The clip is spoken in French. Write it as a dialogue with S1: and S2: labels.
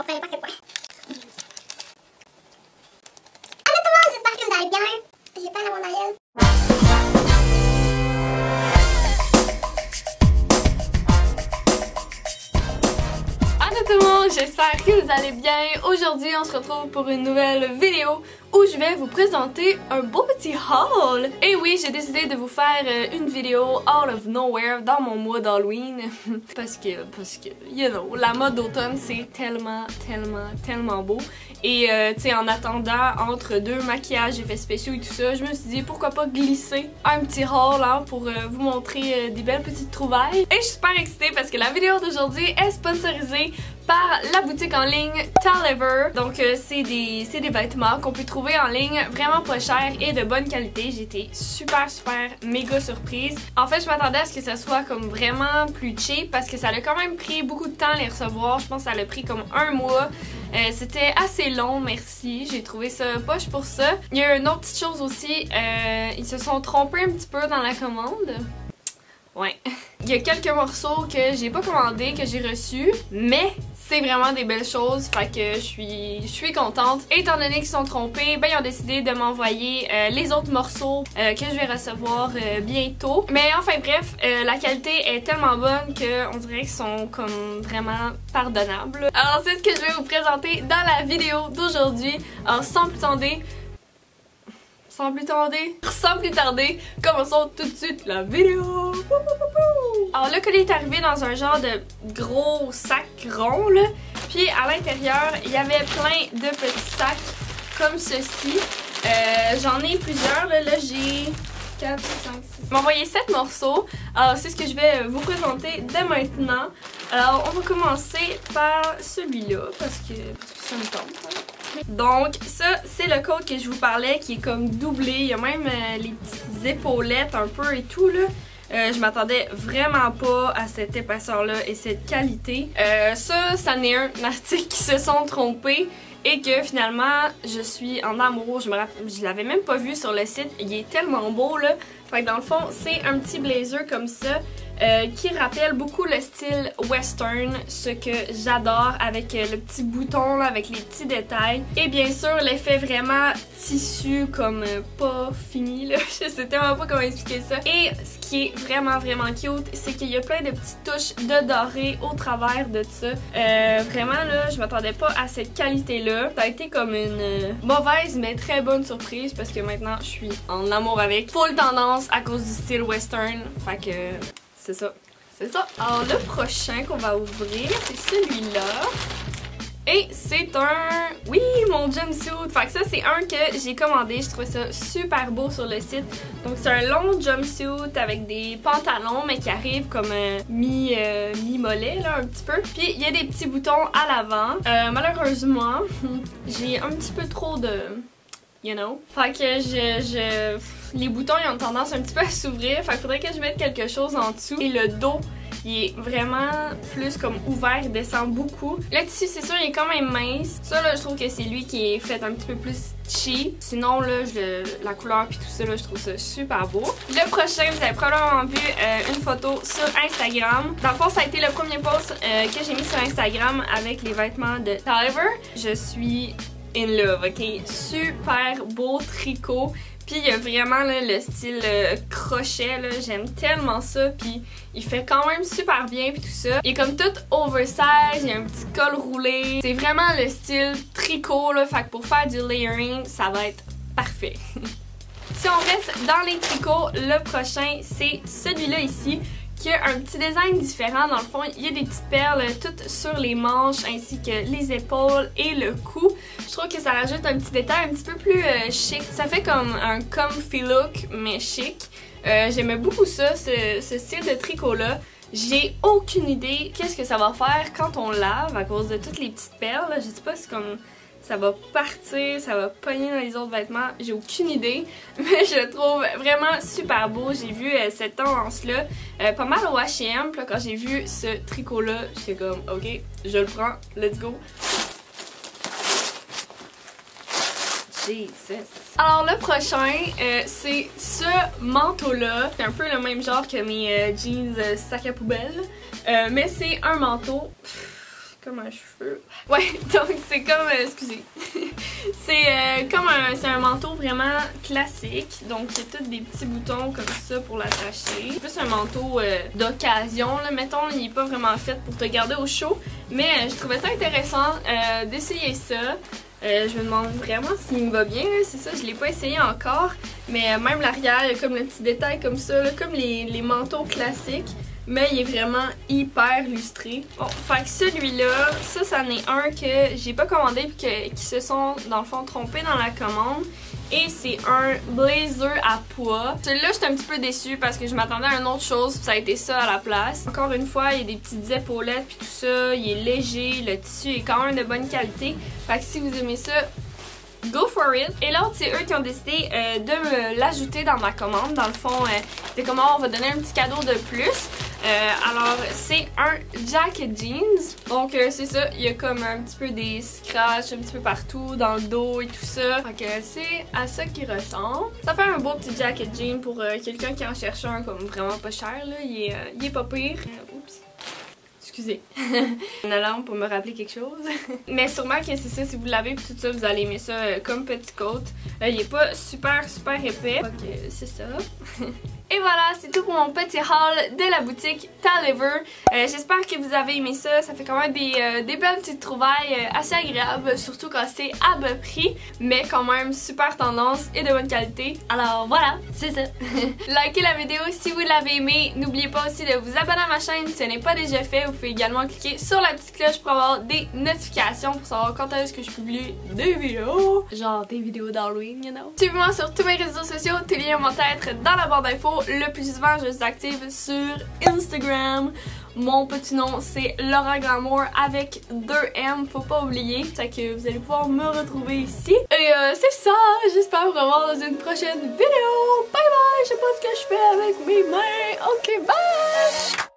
S1: peu importe quoi. Allô tout le monde, j'espère que vous allez bien. J'ai pas la mon Ariel.
S2: Allô tout le monde, j'espère que vous allez bien. Aujourd'hui, on se retrouve pour une nouvelle vidéo où je vais vous présenter un beau petit haul. Et oui, j'ai décidé de vous faire une vidéo out of nowhere dans mon mois d'Halloween parce que, you know, la mode d'automne c'est tellement beau. Et tu sais, en attendant entre deux maquillages, effets spéciaux et tout ça, je me suis dit pourquoi pas glisser un petit haul hein, pour vous montrer des belles petites trouvailles. Et je suis super excitée parce que la vidéo d'aujourd'hui est sponsorisée par la boutique en ligne Talever. Donc c'est des vêtements qu'on peut trouver en ligne vraiment pas cher et de bonne qualité. J'étais super méga surprise. En fait, je m'attendais à ce que ça soit comme vraiment plus cheap parce que ça a quand même pris beaucoup de temps à les recevoir. Je pense que ça a pris comme un mois. C'était assez long, merci. J'ai trouvé ça poche pour ça. Il y a une autre petite chose aussi. Ils se sont trompés un petit peu dans la commande. Ouais. Il y a quelques morceaux que j'ai pas commandés, que j'ai reçus, mais c'est vraiment des belles choses, fait que je suis contente. Étant donné qu'ils se sont trompés, ben ils ont décidé de m'envoyer les autres morceaux que je vais recevoir bientôt. Mais enfin bref, la qualité est tellement bonne qu'on dirait qu'ils sont comme vraiment pardonnables. Alors c'est ce que je vais vous présenter dans la vidéo d'aujourd'hui. Alors sans plus tarder, commençons tout de suite la vidéo. Alors le colis est arrivé dans un genre de gros sac rond là. Puis à l'intérieur, il y avait plein de petits sacs comme ceci. J'en ai plusieurs là, j'ai 4, 5, 6. Ils m'ont envoyé 7 morceaux. Alors c'est ce que je vais vous présenter dès maintenant. Alors on va commencer par celui-là parce que ça me tente. Hein. Donc ça c'est le code que je vous parlais qui est comme doublé, il y a même les petites épaulettes un peu et tout là. Je m'attendais vraiment pas à cette épaisseur là et cette qualité. Ça n'est un article qui se sont trompés et que finalement je suis en amour. Je l'avais même pas vu sur le site, il est tellement beau là. Fait que dans le fond c'est un petit blazer comme ça. Qui rappelle beaucoup le style western, ce que j'adore avec le petit bouton là, avec les petits détails et bien sûr l'effet vraiment tissu comme pas fini là, je sais tellement pas comment expliquer ça. Et ce qui est vraiment cute, c'est qu'il y a plein de petites touches de doré au travers de ça. Vraiment là, je m'attendais pas à cette qualité là. Ça a été comme une mauvaise mais très bonne surprise parce que maintenant je suis en amour avec. Full tendance à cause du style western, fait que c'est ça. C'est ça. Alors le prochain qu'on va ouvrir, c'est celui-là. Et c'est un... Oui, mon jumpsuit. Fait que ça, c'est un que j'ai commandé. Je trouvais ça super beau sur le site. Donc c'est un long jumpsuit avec des pantalons, mais qui arrivent comme mi-mollet, là, un petit peu. Puis il y a des petits boutons à l'avant. Malheureusement, j'ai un petit peu trop de... You know? Fait que les boutons ils ont tendance un petit peu à s'ouvrir. Fait qu'il faudrait que je mette quelque chose en dessous. Et le dos, il est vraiment plus comme ouvert, il descend beaucoup. Le tissu, c'est sûr, il est quand même mince. Ça, là, je trouve que c'est lui qui est fait un petit peu plus cheap. Sinon, là, la couleur puis tout ça, là, je trouve ça super beau. Le prochain, vous avez probablement vu une photo sur Instagram. Dans le fond, ça a été le premier post que j'ai mis sur Instagram avec les vêtements de Talever. Je suis in love, ok? Super beau tricot. Puis il y a vraiment là, le style crochet, là, j'aime tellement ça. Puis il fait quand même super bien puis tout ça. Il est comme tout oversize, il y a un petit col roulé. C'est vraiment le style tricot là, fait que pour faire du layering, ça va être parfait. Si on reste dans les tricots, le prochain c'est celui-là ici, qui a un petit design différent. Dans le fond, il y a des petites perles toutes sur les manches ainsi que les épaules et le cou. Je trouve que ça rajoute un petit détail un petit peu plus chic. Ça fait comme un comfy look mais chic. J'aimais beaucoup ça, ce style de tricot-là. J'ai aucune idée qu'est-ce que ça va faire quand on lave à cause de toutes les petites perles. Je sais pas si comme... ça va partir, ça va pogner dans les autres vêtements, j'ai aucune idée, mais je le trouve vraiment super beau. J'ai vu cette tendance-là pas mal au H&M, quand j'ai vu ce tricot-là, j'étais comme ok, je le prends, let's go. Jesus. Alors le prochain, c'est ce manteau-là. C'est un peu le même genre que mes jeans sac à poubelle, mais c'est un manteau comme un cheveu. Ouais, donc c'est comme, excusez, c'est un manteau vraiment classique. Donc c'est tous des petits boutons comme ça pour l'attacher. C'est plus un manteau d'occasion, là, mettons, il est pas vraiment fait pour te garder au chaud. Mais je trouvais ça intéressant d'essayer ça. Je me demande vraiment s'il me va bien, c'est ça, je l'ai pas essayé encore. Mais même l'arrière, il y a comme le petit détail comme ça, là, comme les manteaux classiques. Mais il est vraiment hyper lustré. Bon, fait que celui-là, ça en est un que j'ai pas commandé puis qui se sont, dans le fond, trompés dans la commande. Et c'est un blazer à pois. Celui-là, j'étais un petit peu déçue parce que je m'attendais à une autre chose puis ça a été ça à la place. Encore une fois, il y a des petites épaulettes puis tout ça. Il est léger, le tissu est quand même de bonne qualité. Fait que si vous aimez ça, go for it! Et l'autre, c'est eux qui ont décidé de me l'ajouter dans ma commande. Dans le fond, c'est comment on va donner un petit cadeau de plus. Alors, c'est un jacket jeans. Donc, c'est ça, il y a comme un petit peu des scratchs un petit peu partout, dans le dos et tout ça. Donc, c'est à ça qu'il ressemble. Ça fait un beau petit jacket jeans pour quelqu'un qui en cherche un comme vraiment pas cher, là. Il est pas pire. Oups. Excusez. Une alarme pour me rappeler quelque chose. Mais sûrement que c'est ça, si vous l'avez puis tout ça, vous allez aimer ça comme petit coat. Il est pas super épais. Donc, c'est ça. Et voilà, c'est tout pour mon petit haul de la boutique Taliver. J'espère que vous avez aimé ça. Ça fait quand même des belles petites trouvailles assez agréables, surtout quand c'est à bas prix, mais quand même super tendance et de bonne qualité. Alors voilà, c'est ça. Likez la vidéo si vous l'avez aimé. N'oubliez pas aussi de vous abonner à ma chaîne si ce n'est pas déjà fait. Vous pouvez également cliquer sur la petite cloche pour avoir des notifications pour savoir quand est-ce que je publie des vidéos. Genre des vidéos d'Halloween, you know. Suivez-moi sur tous mes réseaux sociaux. Tous les liens vont être dans la barre d'infos. Le plus souvent, je suis active sur Instagram. Mon petit nom, c'est Laura Glamour avec 2 M, faut pas oublier. Fait que vous allez pouvoir me retrouver ici. Et c'est ça, j'espère vous revoir dans une prochaine vidéo. Bye bye, je sais pas ce que je fais avec mes mains. Ok, bye!